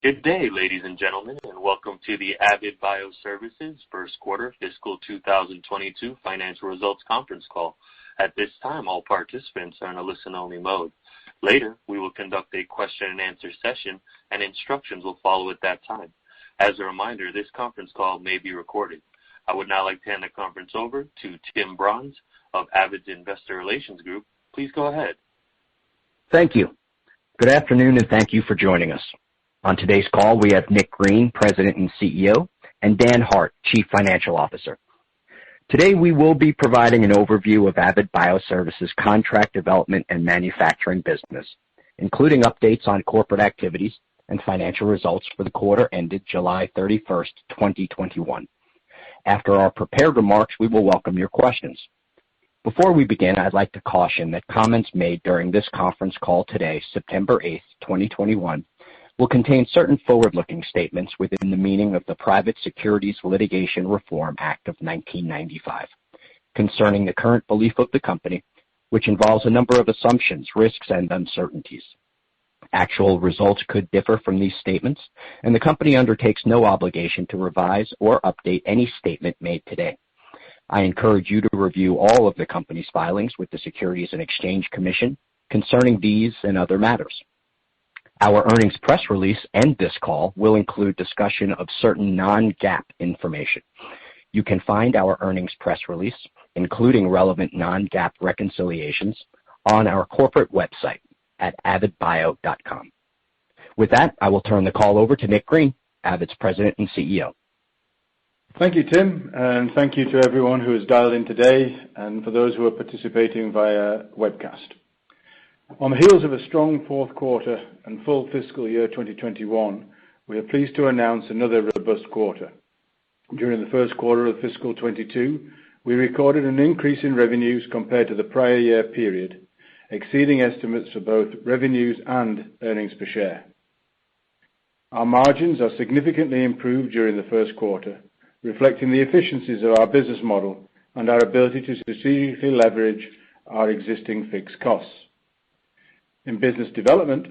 Good day, ladies and gentlemen, and welcome to the Avid Bioservices First Quarter Fiscal 2022 Financial Results Conference Call. At this time, all participants are in a listen-only mode. Later, we will conduct a question-and-answer session, and instructions will follow at that time. As a reminder, this conference call may be recorded. I would now like to hand the conference over to Tim Brons of Avid's Investor Relations Group. Please go ahead. Thank you. Good afternoon, and thank you for joining us. On today's call, we have Nick Green, President and CEO, and Dan Hart, Chief Financial Officer. Today, we will be providing an overview of Avid Bioservices' contract development and manufacturing business, including updates on corporate activities and financial results for the quarter ended July 31st, 2021. After our prepared remarks, we will welcome your questions. Before we begin, I'd like to caution that comments made during this conference call today, September 8th, 2021, will contain certain forward-looking statements within the meaning of the Private Securities Litigation Reform Act of 1995 concerning the current belief of the company, which involves a number of assumptions, risks, and uncertainties. Actual results could differ from these statements, and the company undertakes no obligation to revise or update any statement made today. I encourage you to review all of the company's filings with the Securities and Exchange Commission concerning these and other matters. Our earnings press release and this call will include discussion of certain non-GAAP information. You can find our earnings press release, including relevant non-GAAP reconciliations, on our corporate website at avidbio.com. With that, I will turn the call over to Nick Green, Avid's President and CEO. Thank you, Tim, and thank you to everyone who has dialed in today and for those who are participating via webcast. On the heels of a strong fourth quarter and full fiscal year 2021, we are pleased to announce another robust quarter. During the first quarter of fiscal 22, we recorded an increase in revenues compared to the prior year period, exceeding estimates for both revenues and earnings per share. Our margins are significantly improved during the first quarter, reflecting the efficiencies of our business model and our ability to strategically leverage our existing fixed costs. In business development,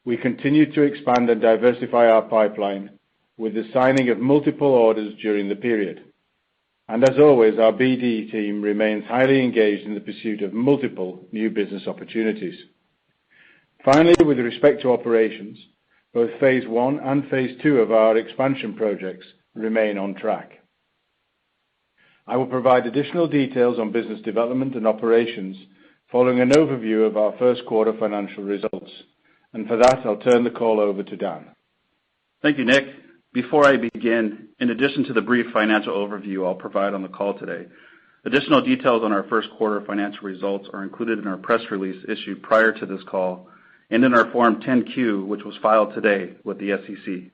we continue to expand and diversify our pipeline with the signing of multiple orders during the period. And as always, our BD team remains highly engaged in the pursuit of multiple new business opportunities. Finally, with respect to operations, both Phase 1 and Phase 2 of our expansion projects remain on track. I will provide additional details on business development and operations following an overview of our first quarter financial results. And for that, I'll turn the call over to Dan. Thank you, Nick. Before I begin, in addition to the brief financial overview I'll provide on the call today, additional details on our first quarter financial results are included in our press release issued prior to this call and in our Form 10-Q, which was filed today with the SEC.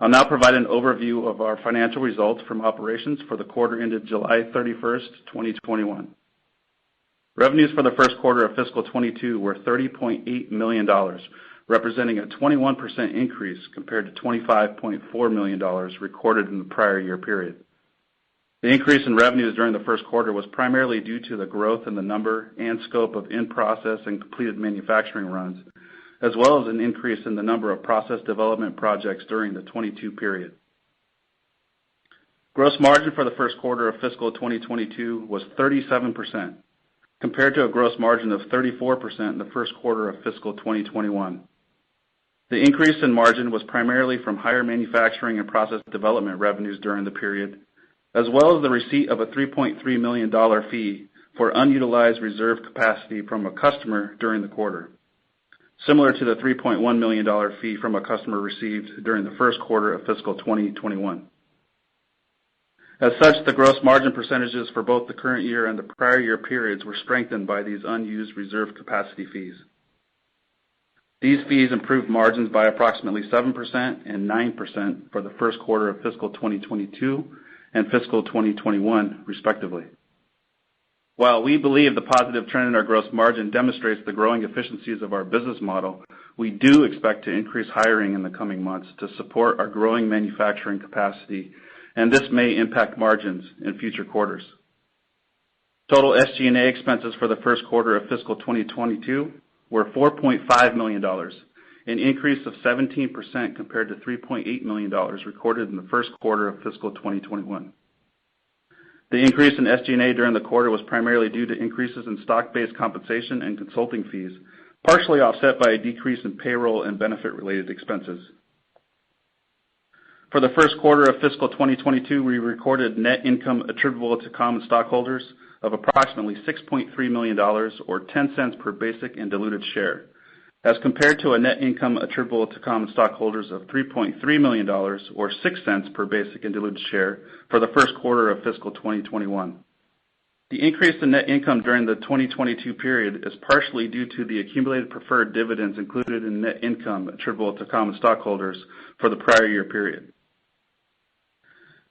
I'll now provide an overview of our financial results from operations for the quarter ended July 31st, 2021. Revenues for the first quarter of fiscal 22 were $30.8 million, representing a 21% increase compared to $25.4 million recorded in the prior year period. The increase in revenues during the first quarter was primarily due to the growth in the number and scope of in-process and completed manufacturing runs, as well as an increase in the number of process development projects during the 22 period. Gross margin for the first quarter of fiscal 2022 was 37%, compared to a gross margin of 34% in the first quarter of fiscal 2021. The increase in margin was primarily from higher manufacturing and process development revenues during the period, as well as the receipt of a $3.3 million fee for unutilized reserve capacity from a customer during the quarter, similar to the $3.1 million fee from a customer received during the first quarter of fiscal 2021. As such, the gross margin percentages for both the current year and the prior year periods were strengthened by these unused reserve capacity fees. These fees improved margins by approximately 7% and 9% for the first quarter of fiscal 2022 and fiscal 2021, respectively. While we believe the positive trend in our gross margin demonstrates the growing efficiencies of our business model, we do expect to increase hiring in the coming months to support our growing manufacturing capacity, and this may impact margins in future quarters. Total SG&A expenses for the first quarter of fiscal 2022 were $4.5 million, an increase of 17% compared to $3.8 million recorded in the first quarter of fiscal 2021. The increase in SG&A during the quarter was primarily due to increases in stock-based compensation and consulting fees, partially offset by a decrease in payroll and benefit-related expenses. For the first quarter of fiscal 2022, we recorded net income attributable to common stockholders of approximately $6.3 million, or 10 cents per basic and diluted share, as compared to a net income attributable to common stockholders of $3.3 million, or 6 cents per basic and diluted share for the first quarter of fiscal 2021. The increase in net income during the 2022 period is partially due to the accumulated preferred dividends included in net income attributable to common stockholders for the prior year period.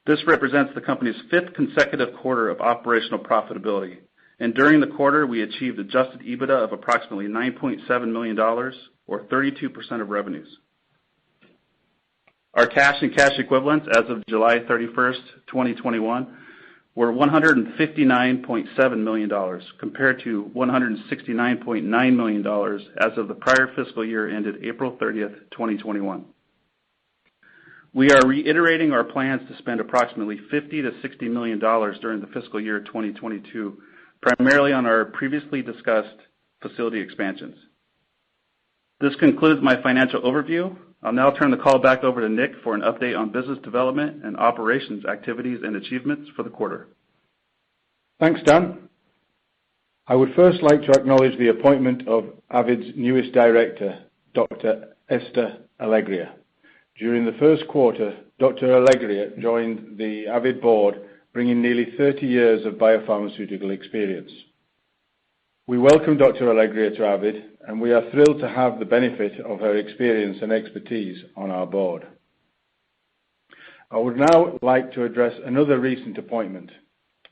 This represents the company's fifth consecutive quarter of operational profitability, and during the quarter, we achieved adjusted EBITDA of approximately $9.7 million, or 32% of revenues. Our cash and cash equivalents as of July 31st, 2021, were $159.7 million, compared to $169.9 million as of the prior fiscal year ended April 30th, 2021. We are reiterating our plans to spend approximately $50 to $60 million during the fiscal year 2022, primarily on our previously discussed facility expansions. This concludes my financial overview. I'll now turn the call back over to Nick for an update on business development and operations activities and achievements for the quarter. Thanks, Dan. I would first like to acknowledge the appointment of Avid's newest director, Dr. Esther Alegria. During the first quarter, Dr. Alegria joined the Avid board, bringing nearly 30 years of biopharmaceutical experience. We welcome Dr. Alegria to Avid, and we are thrilled to have the benefit of her experience and expertise on our board. I would now like to address another recent appointment.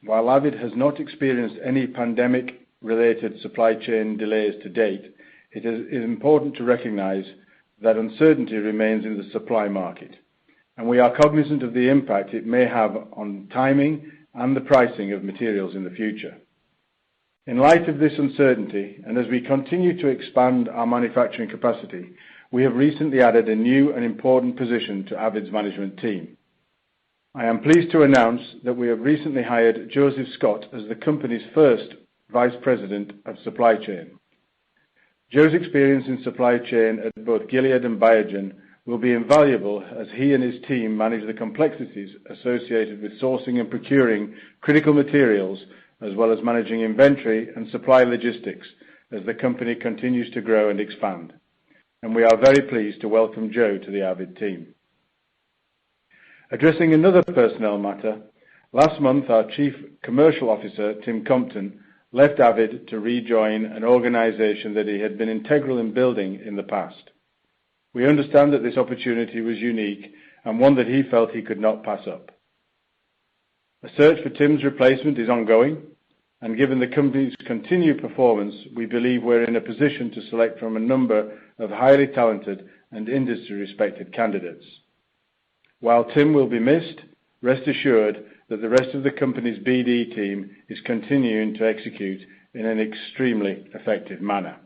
While Avid has not experienced any pandemic-related supply chain delays to date, it is important to recognize that uncertainty remains in the supply market, and we are cognizant of the impact it may have on timing and the pricing of materials in the future. In light of this uncertainty, and as we continue to expand our manufacturing capacity, we have recently added a new and important position to Avid's management team. I am pleased to announce that we have recently hired Joseph Scott as the company's first Vice President of Supply Chain. Joe's experience in supply chain at both Gilead and Biogen will be invaluable as he and his team manage the complexities associated with sourcing and procuring critical materials, as well as managing inventory and supply logistics as the company continues to grow and expand. And we are very pleased to welcome Joe to the Avid team. Addressing another personnel matter, last month our Chief Commercial Officer, Tim Compton, left Avid to rejoin an organization that he had been integral in building in the past. We understand that this opportunity was unique and one that he felt he could not pass up. A search for Tim's replacement is ongoing, and given the company's continued performance, we believe we're in a position to select from a number of highly talented and industry-respected candidates. While Tim will be missed, rest assured that the rest of the company's BD team is continuing to execute in an extremely effective manner.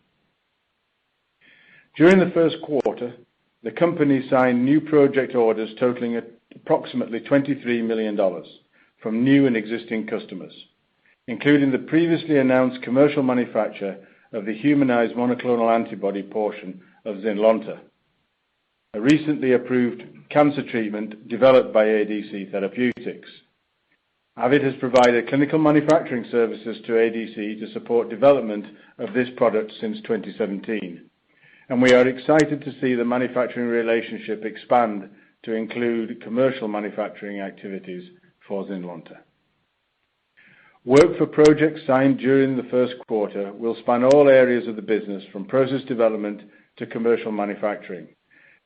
During the first quarter, the company signed new project orders totaling approximately $23 million from new and existing customers, including the previously announced commercial manufacture of the humanized monoclonal antibody portion of Zynlonta, a recently approved cancer treatment developed by ADC Therapeutics. Avid has provided clinical manufacturing services to ADC to support development of this product since 2017, and we are excited to see the manufacturing relationship expand to include commercial manufacturing activities for Zynlonta. Work for projects signed during the first quarter will span all areas of the business from process development to commercial manufacturing,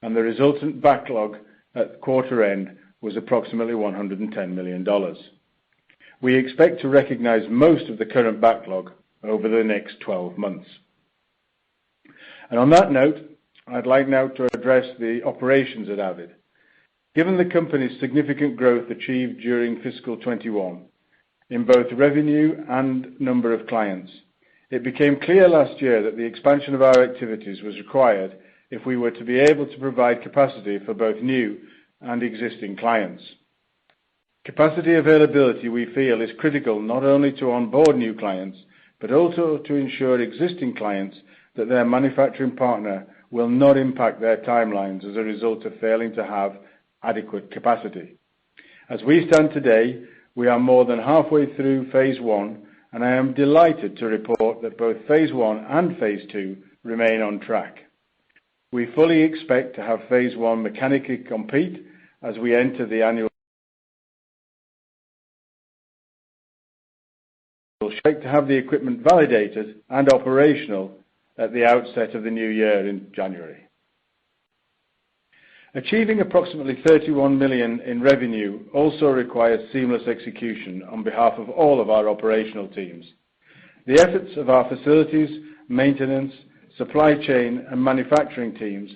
and the resultant backlog at quarter end was approximately $110 million. We expect to recognize most of the current backlog over the next 12 months. And on that note, I'd like now to address the operations at Avid. Given the company's significant growth achieved during fiscal 21, in both revenue and number of clients, it became clear last year that the expansion of our activities was required if we were to be able to provide capacity for both new and existing clients. Capacity availability, we feel, is critical not only to onboard new clients, but also to ensure existing clients that their manufacturing partner will not impact their timelines as a result of failing to have adequate capacity. As we stand today, we are more than halfway through phase 1, and I am delighted to report that both phase 1 and phase 2 remain on track. We fully expect to have phase 1 mechanically complete as we enter the annual. We'll expect to have the equipment validated and operational at the outset of the new year in January. Achieving approximately $31 million in revenue also requires seamless execution on behalf of all of our operational teams. The efforts of our facilities, maintenance, supply chain, and manufacturing teams,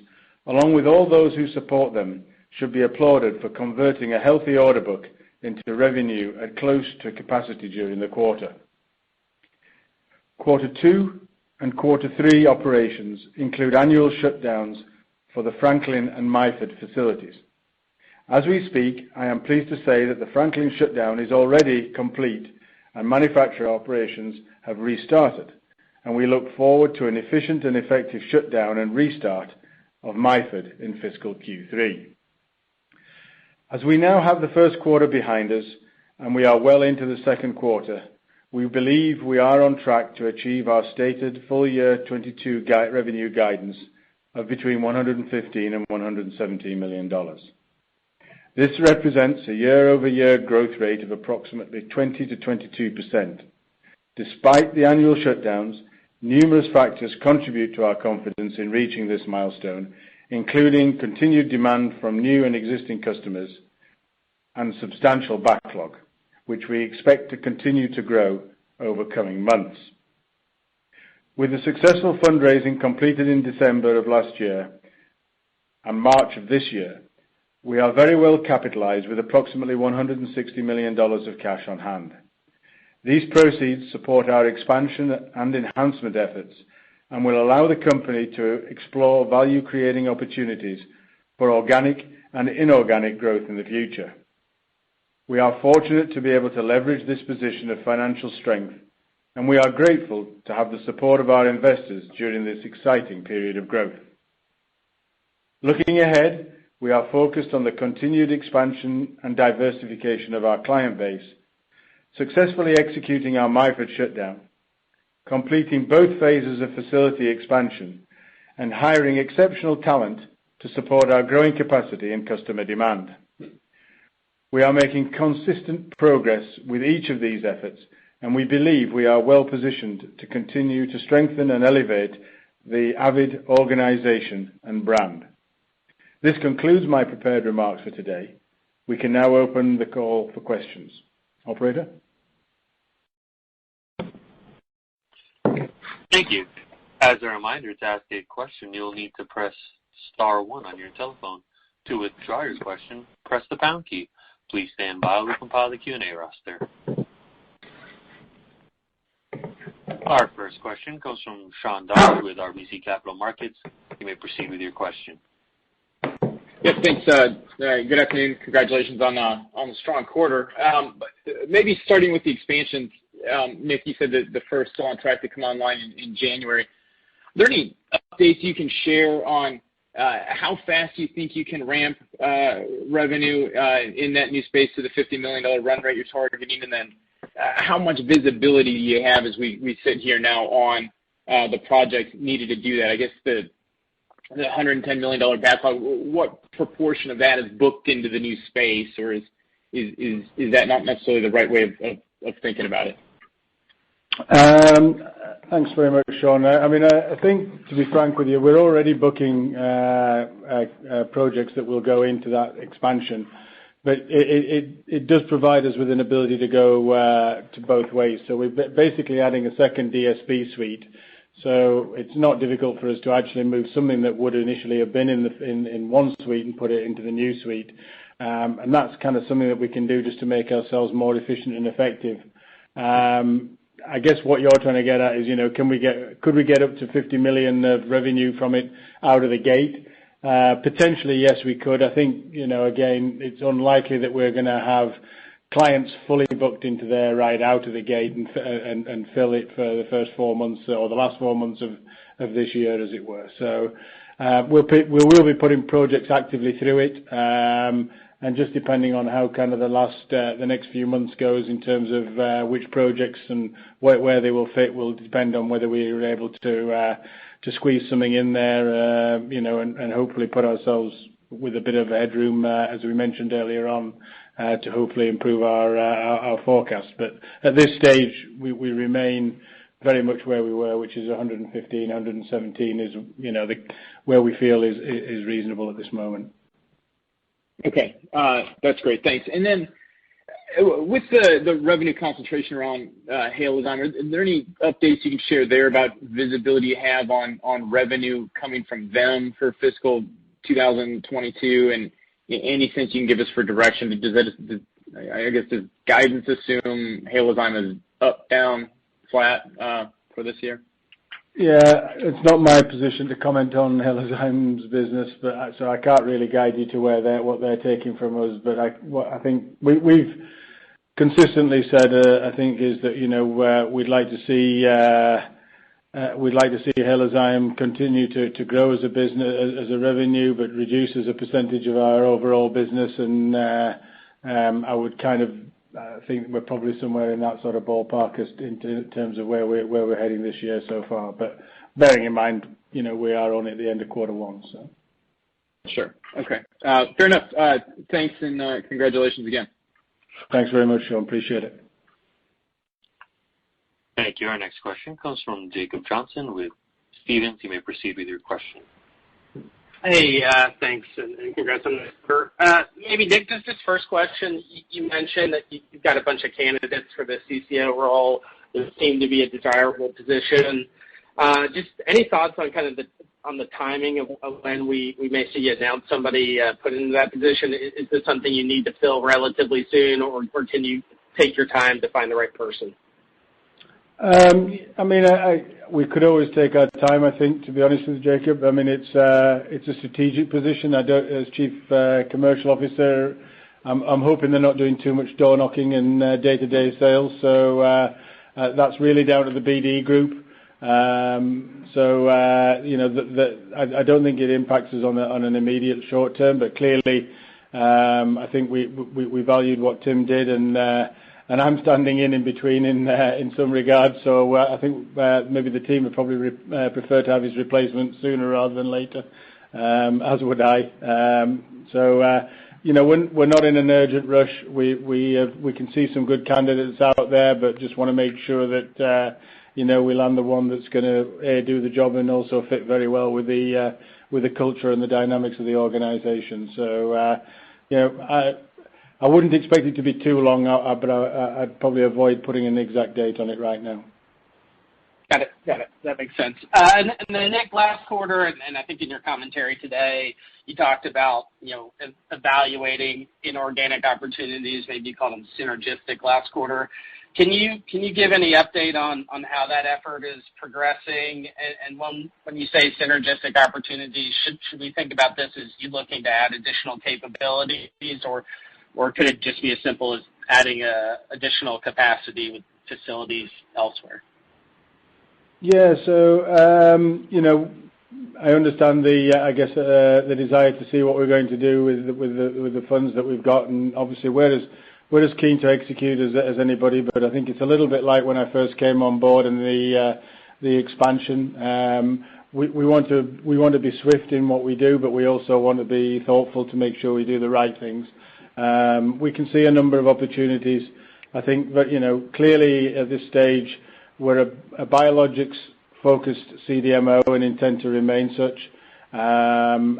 along with all those who support them, should be applauded for converting a healthy order book into revenue at close to capacity during the quarter. Quarter 2 and Quarter 3 operations include annual shutdowns for the Franklin and Myford facilities. As we speak, I am pleased to say that the Franklin shutdown is already complete and manufacturer operations have restarted, and we look forward to an efficient and effective shutdown and restart of Myford in fiscal Q3. As we now have the first quarter behind us and we are well into the second quarter, we believe we are on track to achieve our stated full year 22 revenue guidance of between $115 and $117 million. This represents a year-over-year growth rate of approximately 20 to 22%. Despite the annual shutdowns, numerous factors contribute to our confidence in reaching this milestone, including continued demand from new and existing customers and substantial backlog, which we expect to continue to grow over coming months. With the successful fundraising completed in December of last year and March of this year, we are very well capitalized with approximately $160 million of cash on hand. These proceeds support our expansion and enhancement efforts and will allow the company to explore value-creating opportunities for organic and inorganic growth in the future. We are fortunate to be able to leverage this position of financial strength, and we are grateful to have the support of our investors during this exciting period of growth. Looking ahead, we are focused on the continued expansion and diversification of our client base, successfully executing our Myford shutdown, completing both phases of facility expansion, and hiring exceptional talent to support our growing capacity and customer demand. We are making consistent progress with each of these efforts, and we believe we are well positioned to continue to strengthen and elevate the Avid organization and brand. This concludes my prepared remarks for today. We can now open the call for questions. Operator? Thank you. As a reminder, to ask a question, you'll need to press star 1 on your telephone. To withdraw your question, press the pound key. Please stand by while we compile the Q&A roster. Our first question comes from Sean Dodge with RBC Capital Markets. You may proceed with your question. Yes, thanks. Good afternoon. Congratulations on the strong quarter. Maybe starting with the expansions, Nick, you said that the first still on track to come online in January. Are there any updates you can share on how fast you think you can ramp revenue in that new space to the $50 million run rate you're targeting, and then how much visibility do you have as we sit here now on the project needed to do that? I guess the $110 million backlog, what proportion of that is booked into the new space, or is that not necessarily the right way of thinking about it? Thanks very much, Sean. I think, to be frank with you, we're already booking projects that will go into that expansion, but it does provide us with an ability to go to both ways. So we're basically adding a second DSP suite, so it's not difficult for us to actually move something that would initially have been in one suite and put it into the new suite. And that's kind of something that we can do just to make ourselves more efficient and effective. I guess what you're trying to get at is, could we get up to 50 million of revenue from it out of the gate? Potentially, yes, we could. I think, again, it's unlikely that we're going to have clients fully booked into there right out of the gate and fill it for the first 4 months or the last 4 months of this year, as it were. So we will be putting projects actively through it, and just depending on how kind of the next few months goes in terms of which projects and where they will fit will depend on whether we are able to squeeze something in there, and hopefully put ourselves with a bit of headroom, as we mentioned earlier on, to hopefully improve our forecast. But at this stage, we remain very much where we were, which is 115, 117 is, where we feel is reasonable at this moment. Okay, that's great. Thanks. And then with the revenue concentration around Halozyme, are there any updates you can share there about visibility you have on revenue coming from them for fiscal 2022, and any sense you can give us for direction? Does guidance assume Halozyme is up, down, flat for this year? Yeah, it's not my position to comment on Halozyme's business, but so I can't really guide you to what they're taking from us. But I think we've consistently said, I think, is that we'd like to see Halozyme continue to grow as a business, as a revenue, but reduce as a percentage of our overall business. And I would kind of think we're probably somewhere in that sort of ballpark in terms of where we're heading this year so far. But bearing in mind, we are only at the end of Q1, so. Sure. Okay. Fair enough. Thanks, and congratulations again. Thanks very much, Sean. Appreciate it. Thank you. Our next question comes from Jacob Johnson with Stephens. You may proceed with your question. Hey, thanks, and congrats on the maybe, Nick, just this first question. You mentioned that you've got a bunch of candidates for the CCO role. There seemed to be a desirable position. Just any thoughts on kind of the timing of when we may see you announce somebody put into that position? Is this something you need to fill relatively soon, or can you take your time to find the right person? We could always take our time, I think, to be honest with you, Jacob. I mean, it's a strategic position. As Chief Commercial Officer, I'm hoping they're not doing too much door knocking and day-to-day sales. So that's really down to the BD group. I don't think it impacts us on an immediate short term, but clearly, I think we valued what Tim did, and I'm standing in between in some regards. So I think maybe the team would probably prefer to have his replacement sooner rather than later, as would I. We're not in an urgent rush. We can see some good candidates out there, but just want to make sure that we land the one that's going to do the job and also fit very well with the culture and the dynamics of the organization. So I wouldn't expect it to be too long, but I'd probably avoid putting an exact date on it right now. Got it. That makes sense. And then, Nick, last quarter, and I think in your commentary today, you talked about, evaluating inorganic opportunities, maybe you call them synergistic last quarter. Can you give any update on how that effort is progressing? And when you say synergistic opportunities, should we think about this as you looking to add additional capabilities, or could it just be as simple as adding additional capacity with facilities elsewhere? Yeah, so I understand the desire to see what we're going to do with the funds that we've got, and obviously we're as keen to execute as anybody. But I think it's a little bit like when I first came on board and the expansion. We want to be swift in what we do, but we also want to be thoughtful to make sure we do the right things. We can see a number of opportunities, I think, but clearly at this stage we're a biologics-focused CDMO and intend to remain such. Whilst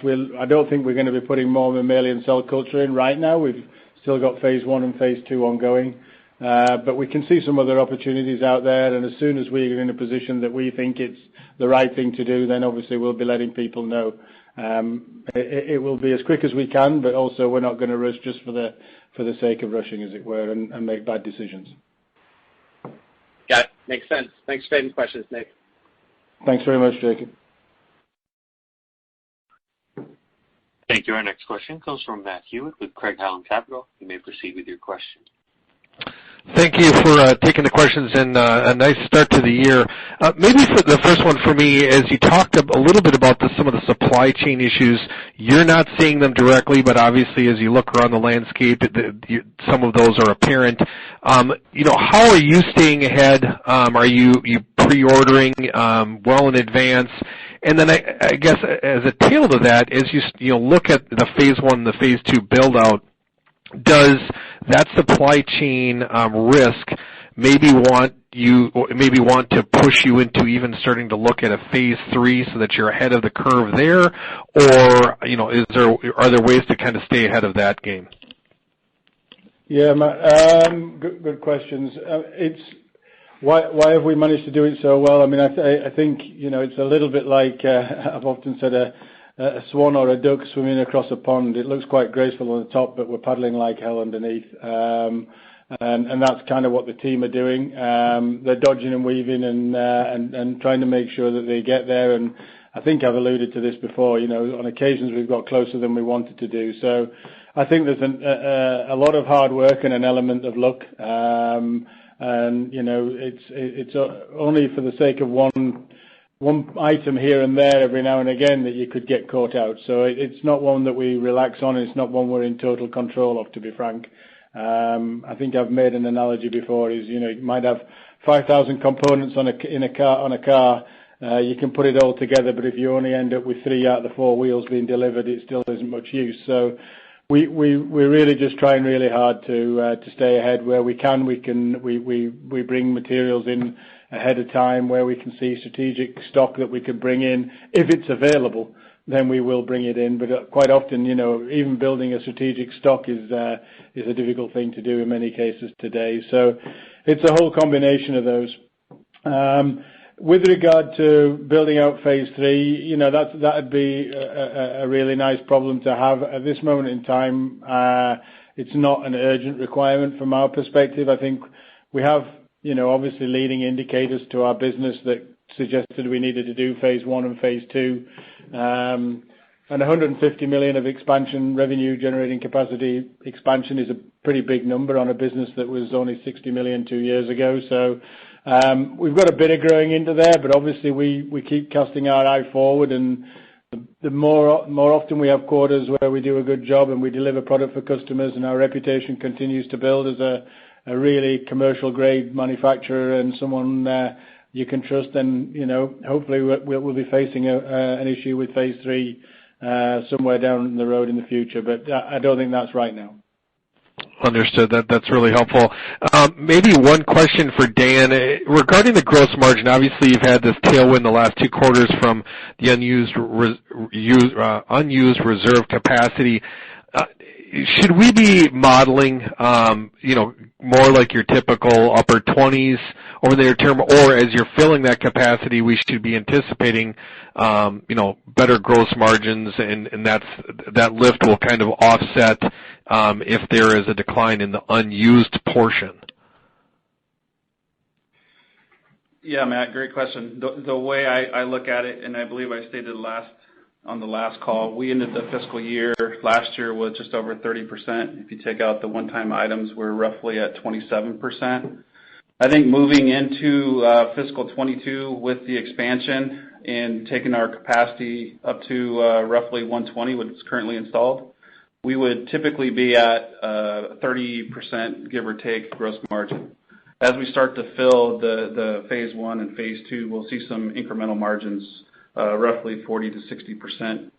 I don't think we're going to be putting more mammalian cell culture in right now, we've still got phase 1 and phase 2 ongoing. But we can see some other opportunities out there, and as soon as we are in a position that we think it's the right thing to do, then obviously we'll be letting people know. It will be as quick as we can, but also we're not going to rush just for the sake of rushing, as it were, and make bad decisions. Makes sense. Thanks for taking the questions, Nick. Thanks very much, Jacob. Thank you. Our next question comes from Matt Hewitt with Craig-Hallum Capital. You may proceed with your question. Thank you for taking the questions, and a nice start to the year. Maybe for the first one for me, as you talked a little bit about some of the supply chain issues, you're not seeing them directly, but obviously as you look around the landscape, some of those are apparent. How are you staying ahead? Are you pre-ordering well in advance? And then I guess as a tail to that, as you look at the phase 1 and the phase 2 build-out, does that supply chain risk maybe want to push you into even starting to look at a phase 3 so that you're ahead of the curve there, or are there ways to kind of stay ahead of that game? Yeah, Matt, good questions. Why have we managed to do it so well? I mean, I think it's a little bit like I've often said a swan or a duck swimming across a pond. It looks quite graceful on the top, but we're paddling like hell underneath. And that's kind of what the team are doing. They're dodging and weaving and trying to make sure that they get there. And I think I've alluded to this before. On occasions we've got closer than we wanted to do. So I think there's a lot of hard work and an element of luck. And it's only for the sake of one item here and there every now and again that you could get caught out. So it's not one that we relax on. It's not one we're in total control of, to be frank. I think I've made an analogy before. You might have 5,000 components on a car. You can put it all together, but if you only end up with 3 out of the 4 wheels being delivered, it still isn't much use. So we're really just trying really hard to stay ahead where we can. We bring materials in ahead of time where we can see strategic stock that we could bring in. If it's available, then we will bring it in. But quite often, even building a strategic stock is a difficult thing to do in many cases today. So it's a whole combination of those. With regard to building out phase 3, that'd be a really nice problem to have. At this moment in time, it's not an urgent requirement from our perspective. I think we have obviously leading indicators to our business that suggested we needed to do phase 1 and phase 2. And 150 million of expansion, revenue generating capacity expansion is a pretty big number on a business that was only 60 million 2 years ago. So we've got a bit of growing into there, but obviously we keep casting our eye forward, and the more often we have quarters where we do a good job and we deliver product for customers and our reputation continues to build as a really commercial grade manufacturer and someone you can trust, then hopefully we'll be facing an issue with phase 3 somewhere down the road in the future, but I don't think that's right now. Understood. That's really helpful. Maybe one question for Dan regarding the gross margin. Obviously, you've had this tailwind the last 2 quarters from the unused reserve capacity. Should we be modeling, more like your typical upper 20s over the near term, or as you're filling that capacity, we should be anticipating, better gross margins, and that lift will kind of offset if there is a decline in the unused portion? Yeah, Matt, great question. The way I look at it, and I believe I stated on the last call, we ended the fiscal year last year with just over 30%. If you take out the one-time items, we're roughly at 27%. I think moving into fiscal 22 with the expansion and taking our capacity up to roughly 120, which is currently installed, we would typically be at 30%, give or take, gross margin. As we start to fill the phase 1 and phase 2, we'll see some incremental margins, roughly 40 to 60%.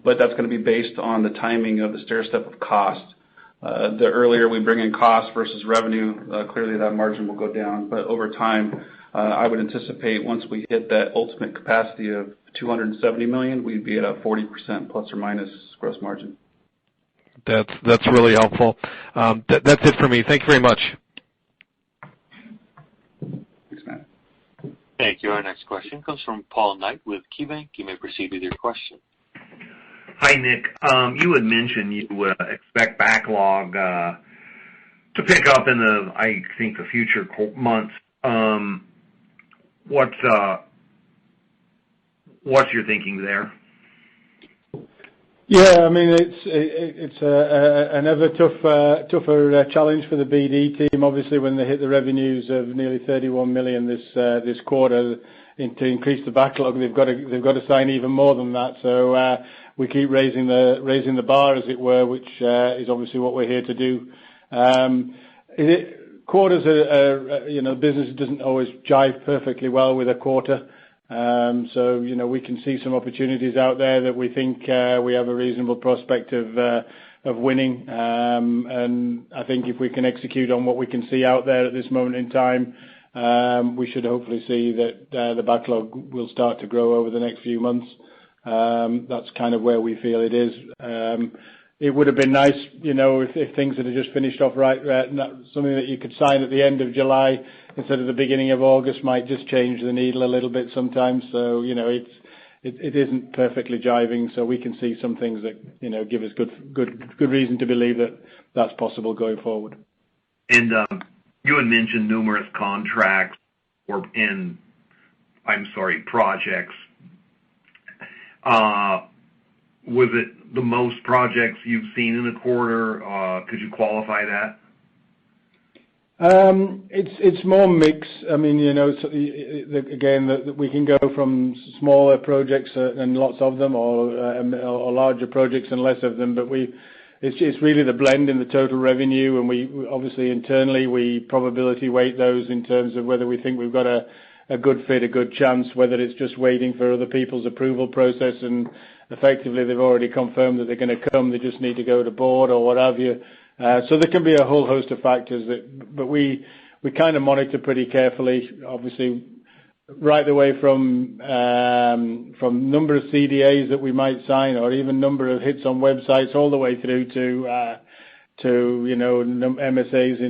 But that's going to be based on the timing of the stair-step of cost. The earlier we bring in cost versus revenue, clearly that margin will go down. But over time, I would anticipate once we hit that ultimate capacity of 270 million, we'd be at a 40% plus or minus gross margin. That's really helpful. That's it for me. Thank you very much. Thanks, Matt. Thank you. Our next question comes from Paul Knight with KeyBanc. You may proceed with your question. Hi, Nick. You had mentioned you expect backlog to pick up in the future months. What's your thinking there? Yeah, I mean, it's another tougher challenge for the BD team. Obviously, when they hit the revenues of nearly 31 million this quarter, to increase the backlog, they've got to sign even more than that. So we keep raising the bar, as it were, which is obviously what we're here to do. Quarters are business doesn't always jive perfectly well with a quarter. So, we can see some opportunities out there that we think we have a reasonable prospect of winning. And I think if we can execute on what we can see out there at this moment in time, we should hopefully see that the backlog will start to grow over the next few months. That's kind of where we feel it is. It would have been nice, if things had just finished off right, something that you could sign at the end of July instead of the beginning of August might just change the needle a little bit sometimes. So, it isn't perfectly jiving. So we can see some things that, give us good reason to believe that that's possible going forward. And you had mentioned numerous contracts projects. Was it the most projects you've seen in a quarter? Could you qualify that? It's more mixed. I mean, again, we can go from smaller projects and lots of them, or larger projects and less of them. But it's really the blend in the total revenue, and we obviously internally we probability weight those in terms of whether we think we've got a good fit, a good chance, whether it's just waiting for other people's approval process and effectively they've already confirmed that they're going to come, they just need to go to board or what have you. So there can be a whole host of factors but we kind of monitor pretty carefully, obviously, right the way from number of CDAs that we might sign or even number of hits on websites all the way through to MSAs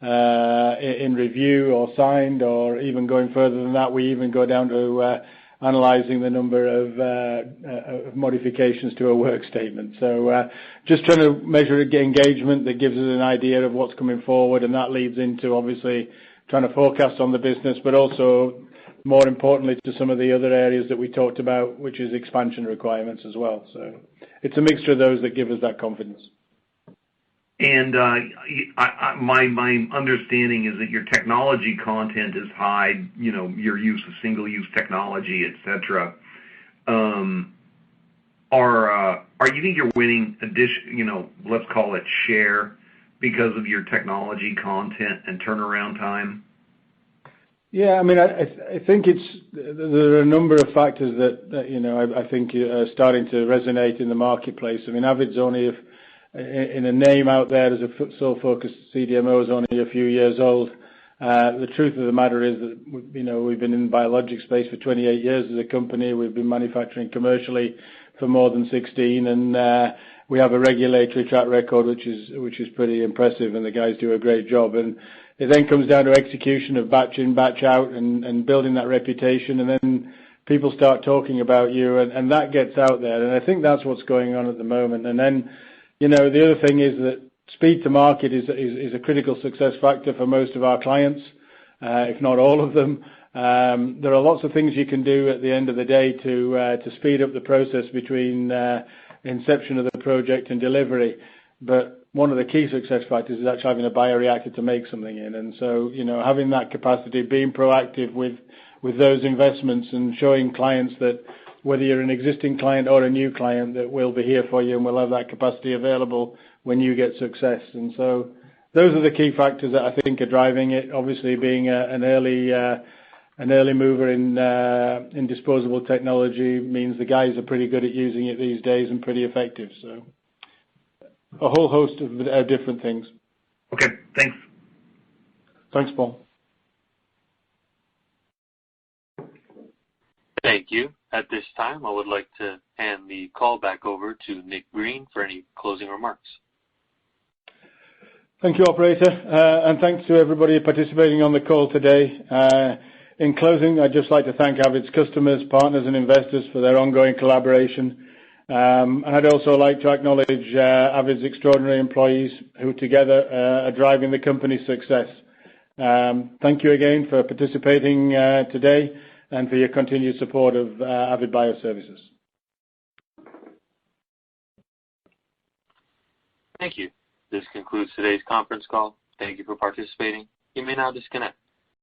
in review or signed, or even going further than that, we even go down to analyzing the number of modifications to a work statement. So just trying to measure engagement that gives us an idea of what's coming forward, and that leads into obviously trying to forecast on the business, but also more importantly to some of the other areas that we talked about, which is expansion requirements as well. So it's a mixture of those that give us that confidence. And my understanding is that your technology content is high, your use of single-use technology, et cetera. You think you're winning let's call it share because of your technology content and turnaround time? Yeah, I mean, I think there are a number of factors that I think are starting to resonate in the marketplace. I mean, Avid's only in a name out there as a sole-focused CDMO is only a few years old. The truth of the matter is that we've been in the biologic space for 28 years as a company. We've been manufacturing commercially for more than 16, and we have a regulatory track record which is pretty impressive, and the guys do a great job. And it then comes down to execution of batch in, batch out, and building that reputation, and then people start talking about you, and that gets out there. And I think that's what's going on at the moment. And then the other thing is that speed to market is a critical success factor for most of our clients, if not all of them. There are lots of things you can do at the end of the day to speed up the process between inception of the project and delivery. But one of the key success factors is actually having a bioreactor to make something in. And so, having that capacity, being proactive with those investments and showing clients that whether you're an existing client or a new client, that we'll be here for you and we'll have that capacity available when you get success. And so those are the key factors that I think are driving it. Obviously, being an early mover in disposable technology means the guys are pretty good at using it these days and pretty effective. So a whole host of different things. Okay, thanks. Thanks, Paul. Thank you. At this time, I would like to hand the call back over to Nick Green for any closing remarks. Thank you, operator, and thanks to everybody participating on the call today. In closing, I'd just like to thank Avid's customers, partners, and investors for their ongoing collaboration. And I'd also like to acknowledge Avid's extraordinary employees who together are driving the company's success. Thank you again for participating today and for your continued support of Avid Bioservices. Thank you. This concludes today's conference call. Thank you for participating. You may now disconnect.